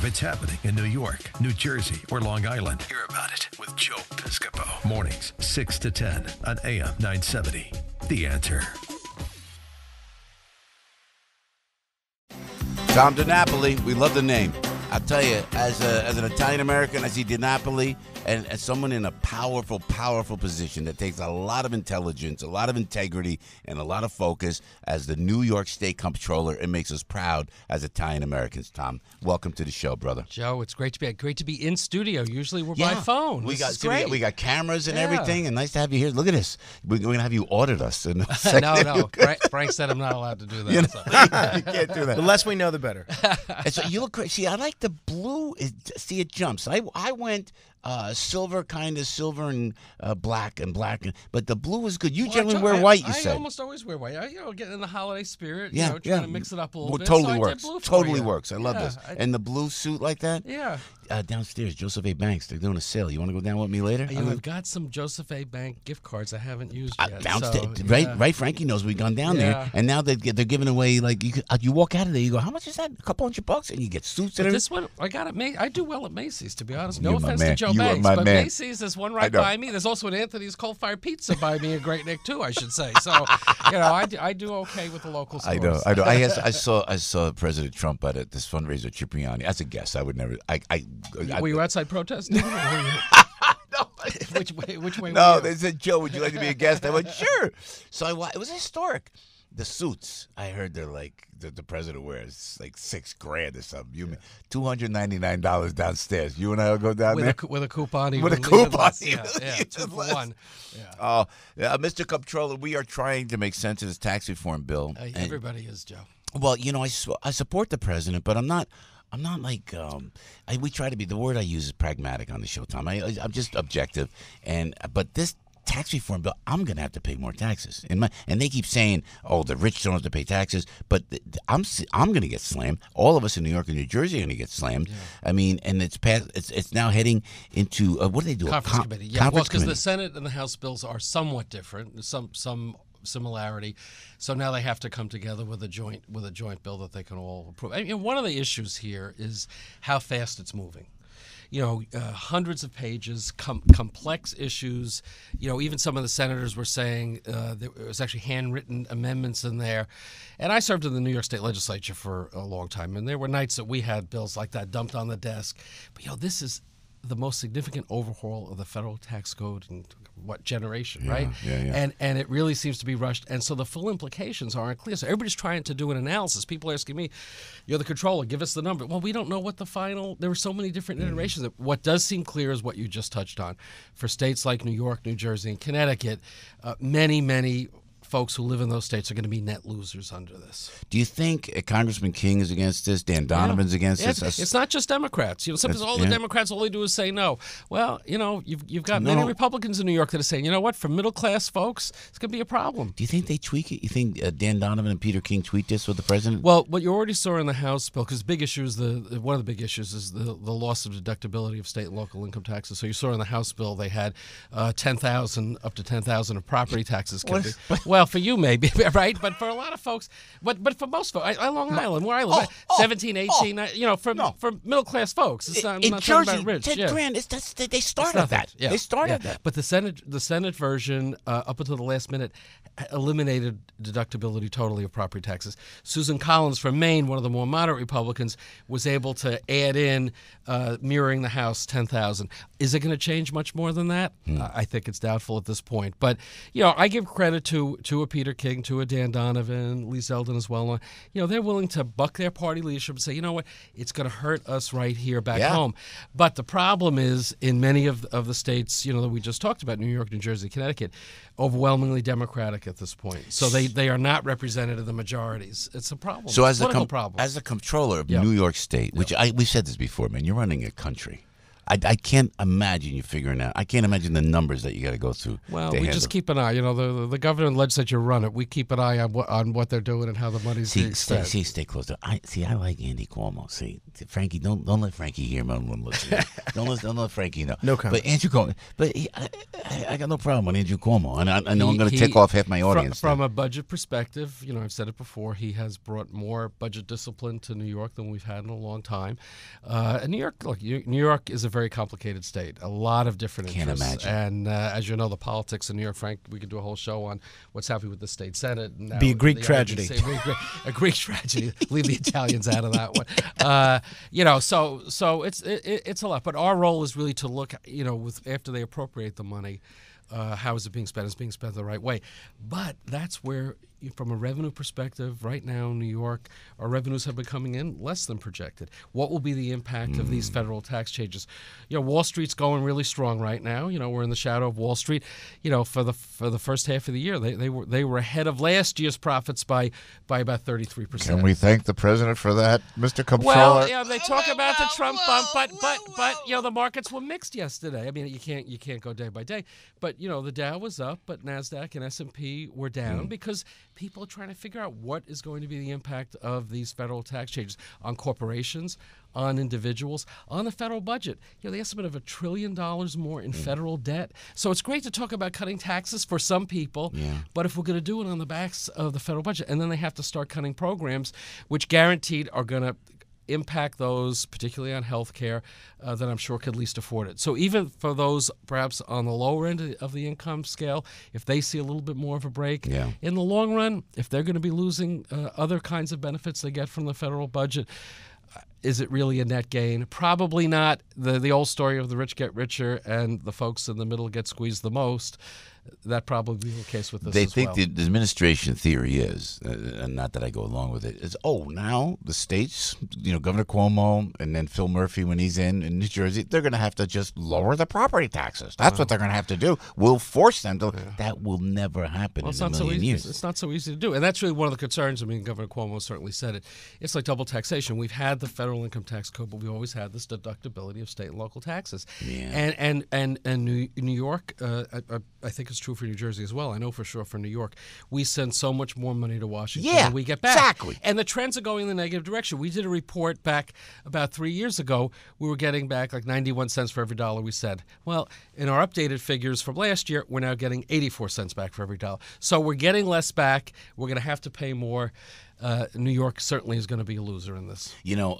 it's happening in New York, New Jersey, or Long Island, hear about it with Joe Piscopo. Mornings, 6 to 10 on AM 970. The Answer. Tom DiNapoli, we love the name. I'll tell you, as an Italian-American, I see DiNapoli and as someone in a powerful, powerful position that takes a lot of intelligence, a lot of integrity, and a lot of focus as the New York State Comptroller. It makes us proud as Italian-Americans. Tom, welcome to the show, brother. Joe, it's great to be in studio. Usually we're by phone. We got cameras and everything, and nice to have you here. Look at this. We're going to have you audit us. In a second. No. Frank said I'm not allowed to do that. You can't do that. The less we know, the better. And so you look great. See, I like the blue. See, it jumps. I went silver and black, but the blue is good. You generally wear white, you said. I almost always wear white. Get in the holiday spirit, trying to mix it up a little bit. Totally so works. Totally works. I love this. And the blue suit like that? Yeah. Downstairs, Joseph A. Banks, they're doing a sale. You want to go down with me later? I've got some Joseph A. Bank gift cards I haven't used yet. Downstairs, right? Frankie knows we've gone down there, and now they're giving away, like, you walk out of there, you go, how much is that? A couple $100, and you get suits and everything. This one, I got it. I do well at Macy's, to be honest. No You're offense to Joe Banks, but man. Macy's, there's one right by me. There's also an Anthony's Coal-Fired Pizza by me in Great Neck, too, I should say. So, I do okay with the local stores. I know. I saw President Trump at this fundraiser, Cipriani, as a guest. I would never. Were you outside protesting? No. Which way? No, they said, Joe, would you like to be a guest? I went, sure. So it was historic. The suits, I heard they're like the president wears like $6,000 or something. $299 downstairs. You and I will go down there with a coupon. With a coupon, yeah, 2 for 1. Yeah. Mr. Comptroller, we are trying to make sense of this tax reform bill. Everybody is, Joe. Well, I support the president, but I'm not like we try to be. The word I use is pragmatic on the show, Tom. I'm just objective, but this tax reform bill, I'm going to have to pay more taxes. And they keep saying, oh, the rich don't have to pay taxes, but I'm going to get slammed. All of us in New York and New Jersey are going to get slammed. Yeah. I mean, and it's now heading into what do they do? Conference committee. Yeah, because the Senate and the House bills are somewhat different. Some similarity, so now they have to come together with a joint bill that they can all approve. I mean, one of the issues here is how fast it's moving. Hundreds of pages, complex issues. Even some of the senators were saying there was actually handwritten amendments in there. And I served in the New York State Legislature for a long time, and there were nights that we had bills like that dumped on the desk. But this is the most significant overhaul of the federal tax code in what generation, right? Yeah. And it really seems to be rushed, and so the full implications aren't clear. So everybody's trying to do an analysis. People are asking me, "You're the controller, give us the number." Well, we don't know what the final. There were so many different iterations. What does seem clear is what you just touched on. For states like New York, New Jersey, and Connecticut, many folks who live in those states are going to be net losers under this. Do you think Congressman King is against this? Dan Donovan's against this? It's not just Democrats. Sometimes all the Democrats, all they do is say no. Well, you've got many Republicans in New York that are saying, you know what, for middle class folks, it's going to be a problem. Do you think they tweak it? You think Dan Donovan and Peter King tweet this with the president? Well, what you already saw in the House bill, because one of the big issues is the loss of deductibility of state and local income taxes. So you saw in the House bill they had up to $10,000 of property taxes can be. Well, for you maybe, right? But for a lot of folks, but for most folks, Long Island, where I live, 17, 18, for middle class folks. It's not, I'm not Jersey, talking about rich. $10,000. They started that. Yeah. They started that. But the Senate version, up until the last minute, eliminated deductibility totally of property taxes. Susan Collins from Maine, one of the more moderate Republicans, was able to add in, mirroring the House, $10,000. Is it going to change much more than that? I think it's doubtful at this point. But I give credit to a Peter King, to a Dan Donovan, Lee Zeldin as well. They're willing to buck their party leadership and say, you know what, it's going to hurt us right here back home. But the problem is, in many of the states, that we just talked about, New York, New Jersey, Connecticut, overwhelmingly Democratic at this point. So they are not represented in the majorities. It's a problem. So as the comptroller of New York State, which we've said this before, man, you're running a country. I can't imagine you figuring out. I can't imagine the numbers that you got to go through. Well, to we handle. just keep an eye. You know, the governor and legislature run it. We keep an eye on what they're doing and how the money's being spent. Stay close to. I like Andy Cuomo. See, Frankie, don't let Frankie hear him when listening. don't let Frankie know. No comment. But Andrew Cuomo. But I got no problem with Andrew Cuomo, and I know I'm going to tick off half my audience. From a budget perspective, you know, I've said it before. He has brought more budget discipline to New York than we've had in a long time. And New York, look, New York is a very complicated state. A lot of different interests. Can't imagine. And as you know, the politics in New York, Frank, we could do a whole show on what's happening with the state senate. And now Be a Greek the tragedy. A Greek tragedy. Leave the Italians out of that one. You know, so it's a lot. But our role is really to look, you know, after they appropriate the money, how is it being spent? It's being spent the right way. But that's where, from a revenue perspective, right now in New York, our revenues have been coming in less than projected. What will be the impact of these federal tax changes? You know, Wall Street's going really strong right now. You know, we're in the shadow of Wall Street. You know, for the first half of the year, they were ahead of last year's profits by about 33%. Can we thank the president for that, Mr. Comptroller? Well, yeah, they talk about the Trump bump, but you know, the markets were mixed yesterday. I mean, you can't go day by day, but you know, the Dow was up, but Nasdaq and S&P were down because people are trying to figure out what is going to be the impact of these federal tax changes on corporations, on individuals, on the federal budget. You know, the estimate of $1 trillion more in federal debt. So it's great to talk about cutting taxes for some people, but if we're going to do it on the backs of the federal budget, and then they have to start cutting programs, which guaranteed are going to impact those, particularly on health care, that I'm sure could least afford it. So even for those perhaps on the lower end of the income scale, if they see a little bit more of a break, in the long run, if they're going to be losing other kinds of benefits they get from the federal budget, is it really a net gain? Probably not. The old story of the rich get richer and the folks in the middle get squeezed the most. That probably be the case with this They as think well. the administration theory is, and not that I go along with it, is, now the states, you know, Governor Cuomo and then Phil Murphy when he's in New Jersey, they're going to have to just lower the property taxes. That's what they're going to have to do. We'll force them to. That will never happen in a million years. It's not so easy to do. And that's really one of the concerns. I mean, Governor Cuomo certainly said it. It's like double taxation. We've had the federal income tax code, but we always had this deductibility of state and local taxes. Yeah. And New York, I think it's true for New Jersey as well. I know for sure for New York, we send so much more money to Washington than we get back. Exactly. And the trends are going in the negative direction. We did a report back about 3 years ago. We were getting back like 91 cents for every dollar we sent. Well, in our updated figures from last year, we're now getting 84 cents back for every dollar. So we're getting less back. We're going to have to pay more. New York certainly is going to be a loser in this. You know,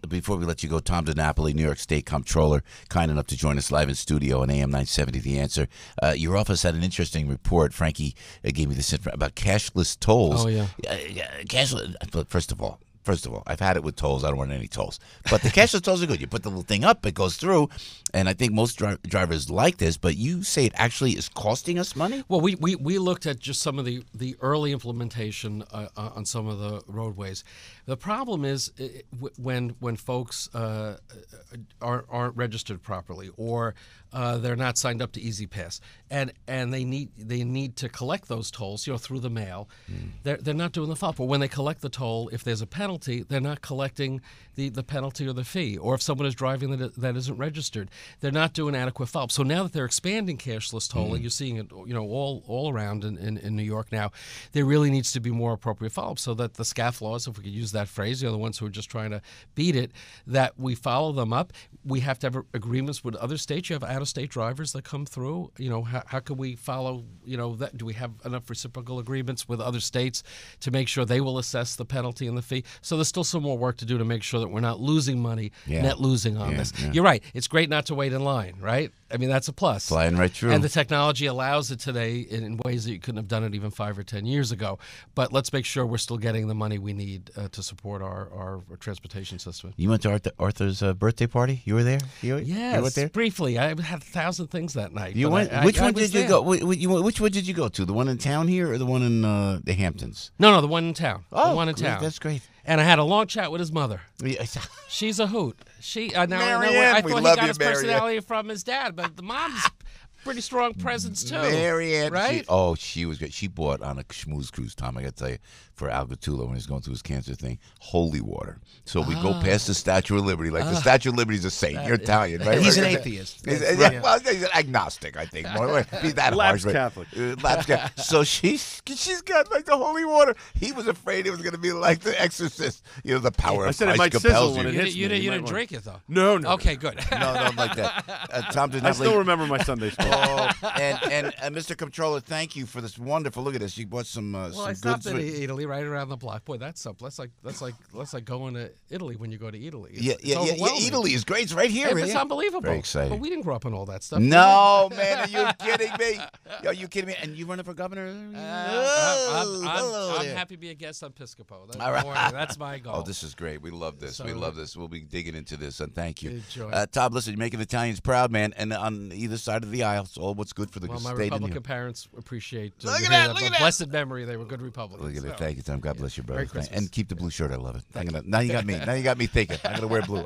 before we let you go, Tom DiNapoli, New York State Comptroller, kind enough to join us live in studio on AM 970, The Answer. Your office had an interesting report. Frankie gave me this about cashless tolls. Oh, yeah. Cashless. First of all, I've had it with tolls. I don't want any tolls. But the cashless tolls are good. You put the little thing up, it goes through, and I think most drivers like this, but you say it actually is costing us money? Well, we looked at just some of the early implementation on some of the roadways. The problem is when folks aren't registered properly or they're not signed up to Easy Pass, and they need to collect those tolls, you know, through the mail. They're not doing the follow-up. But when they collect the toll, if there's a penalty, they're not collecting the penalty or the fee. Or if someone is driving that isn't registered, they're not doing adequate follow-up. So now that they're expanding cashless tolling, you're seeing it, you know, all around in New York now. There really needs to be more appropriate follow-up so that the scofflaws, if we could use that phrase, you know, the ones who are just trying to beat it, that we follow them up. We have to have agreements with other states. You have out-of-state drivers that come through. You know, how can we follow, you know, that? Do we have enough reciprocal agreements with other states to make sure they will assess the penalty and the fee? So there's still some more work to do to make sure that we're not losing money, net losing on this. Yeah. You're right. It's great not to wait in line, right? I mean, that's a plus. Flying right through. And the technology allows it today in ways that you couldn't have done it even 5 or 10 years ago. But let's make sure we're still getting the money we need to support our transportation system. You went to Arthur's birthday party? You were there? Yes, you went there? Briefly. I had 1,000 things that night. You went? Which one did you go? Which one did you go to? The one in town here or the one in the Hamptons? No, the one in town. Oh, the one in great. town. That's great. And I had a long chat with his mother. She's a hoot. I thought he got his personality from his dad, but the mom's pretty strong presence too. Marianne, right? She was good. She bought on a schmooze cruise, Tom. I got to tell you, for Al Gattullo when he's going through his cancer thing, holy water. So we go past the Statue of Liberty, like the Statue of Liberty is a saint. You're Italian, right? He's an atheist. Well, he's an agnostic, I think. He's that Lapsed harsh, Catholic. Lapsed Catholic. So she's got like the holy water. He was afraid it was going to be like The Exorcist. You know, the power I of said it Christ might compels sizzle when it you. hits You me. You might didn't want- drink it though. No. Okay, good. No, like that. Tom DiNapoli. I still remember my Sunday school. And Mr. Comptroller, thank you for this wonderful. Look at this. You bought some. Well, some I stopped good in Italy, right around the block. Boy, that's something. That's like going to Italy when you go to Italy. It's overwhelming. Italy is great. It's right here. It's unbelievable. Very exciting. But we didn't grow up on all that stuff. No, man, are you kidding me? Are you kidding me? And you running for governor? I'm Hello there. happy to be a guest on Piscopo. All right. That's my goal. Oh, this is great. We love this. We love this. We'll be digging into this, and thank you. Enjoy. Tom, listen, you're making Italians proud, man, and on either side of the aisle, it's all what's good for the Well, my state. Republican parents appreciate Look at that, look at that. blessed memory. They were good Republicans. Look at it. So. Thank you, Tom. God bless you, brother. Merry Christmas. And keep the blue shirt. I love it. Now you got me. Now you got me thinking. I'm gonna wear blue.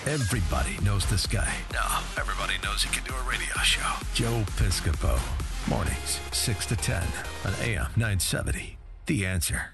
Everybody knows this guy. No, everybody knows he can do a radio show. Joe Piscopo. Mornings, 6 to 10 on AM 970. The Answer.